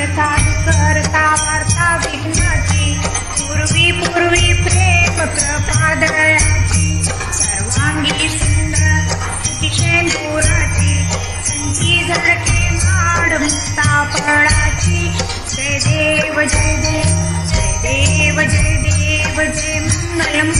करता करता वार्ता विघ्नाची पूर्वी पूर्वी प्रेम कृपा दयाची सर्वांगी सुंदर शेंदुराची संची झळके माड मुक्ता फळाची जय देव जय देव जय देव जय देव जय मंगलम